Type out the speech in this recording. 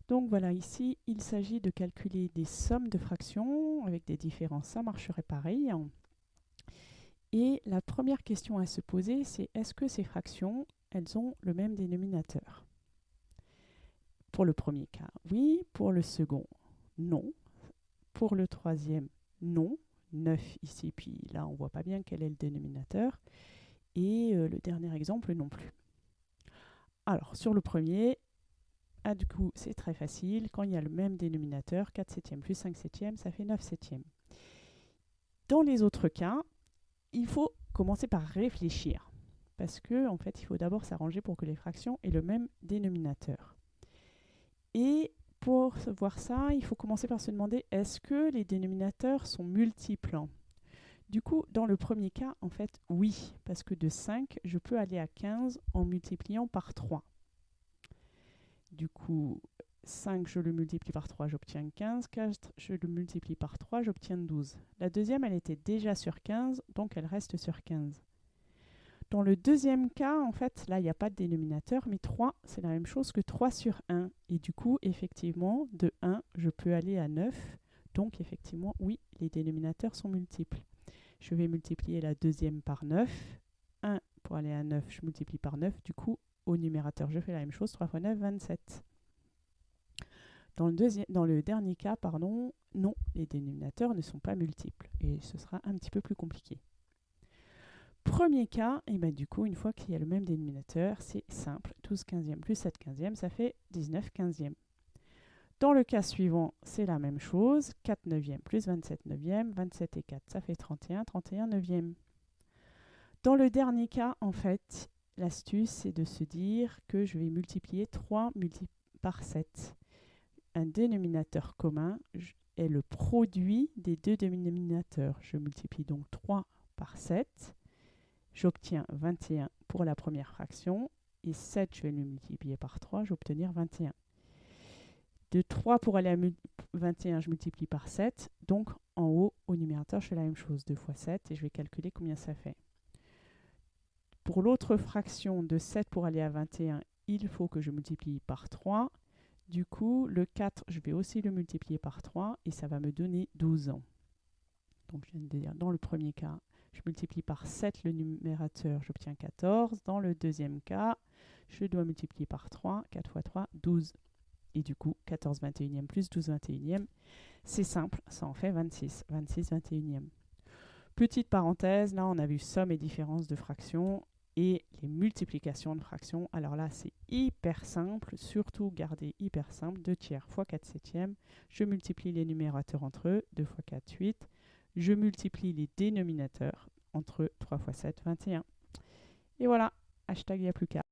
Donc voilà, ici, il s'agit de calculer des sommes de fractions avec des différences. Ça marcherait pareil. Et la première question à se poser, c'est est-ce que ces fractions, elles ont le même dénominateur? Pour le premier cas, oui. Pour le second, non. Pour le troisième, non. 9 ici, puis là, on ne voit pas bien quel est le dénominateur. Et le dernier exemple, non plus. Alors, sur le premier, du coup, c'est très facile. Quand il y a le même dénominateur, 4 septièmes plus 5 septièmes, ça fait 9 septièmes. Dans les autres cas, il faut commencer par réfléchir. Parce que, en fait, il faut d'abord s'arranger pour que les fractions aient le même dénominateur. Et pour voir ça, il faut commencer par se demander, est-ce que les dénominateurs sont multiples? Du coup, dans le premier cas, en fait, oui, parce que de 5, je peux aller à 15 en multipliant par 3. Du coup, 5, je le multiplie par 3, j'obtiens 15. 4, je le multiplie par 3, j'obtiens 12. La deuxième, elle était déjà sur 15, donc elle reste sur 15. Dans le deuxième cas, en fait, là, il n'y a pas de dénominateur, mais 3, c'est la même chose que 3 sur 1. Et du coup, effectivement, de 1, je peux aller à 9. Donc, effectivement, oui, les dénominateurs sont multiples. Je vais multiplier la deuxième par 9. 1 pour aller à 9, je multiplie par 9. Du coup, au numérateur, je fais la même chose. 3 fois 9, 27. Dans le dernier cas, non, les dénominateurs ne sont pas multiples. Et ce sera un petit peu plus compliqué. Premier cas, et ben du coup, une fois qu'il y a le même dénominateur, c'est simple. 12 quinzièmes plus 7 quinzièmes, ça fait 19 quinzièmes. Dans le cas suivant, c'est la même chose. 4 neuvièmes plus 27 neuvièmes, 27 et 4, ça fait 31, 31 neuvièmes. Dans le dernier cas, en fait, l'astuce, c'est de se dire que je vais multiplier 3 par 7. Un dénominateur commun est le produit des deux dénominateurs. Je multiplie donc 3 par 7. J'obtiens 21 pour la première fraction. Et 7, je vais le multiplier par 3, je vais obtenir 21. De 3 pour aller à 21, je multiplie par 7. Donc, en haut, au numérateur, je fais la même chose. 2 fois 7, et je vais calculer combien ça fait. Pour l'autre fraction de 7 pour aller à 21, il faut que je multiplie par 3. Du coup, le 4, je vais aussi le multiplier par 3, et ça va me donner 12 ans. Donc, je viens de dire, dans le premier cas, je multiplie par 7 le numérateur, j'obtiens 14. Dans le deuxième cas, je dois multiplier par 3. 4 fois 3, 12. Et du coup, 14 21e plus 12 21e, c'est simple, ça en fait 26. 26 21e. Petite parenthèse, là on a vu somme et différence de fractions et les multiplications de fractions. Alors là, c'est hyper simple, surtout gardez hyper simple. 2 tiers fois 4 septièmes. Je multiplie les numérateurs entre eux. 2 fois 4, 8. Je multiplie les dénominateurs entre 3 fois 7, 21. Et voilà, hashtag il n'y a plus qu'à.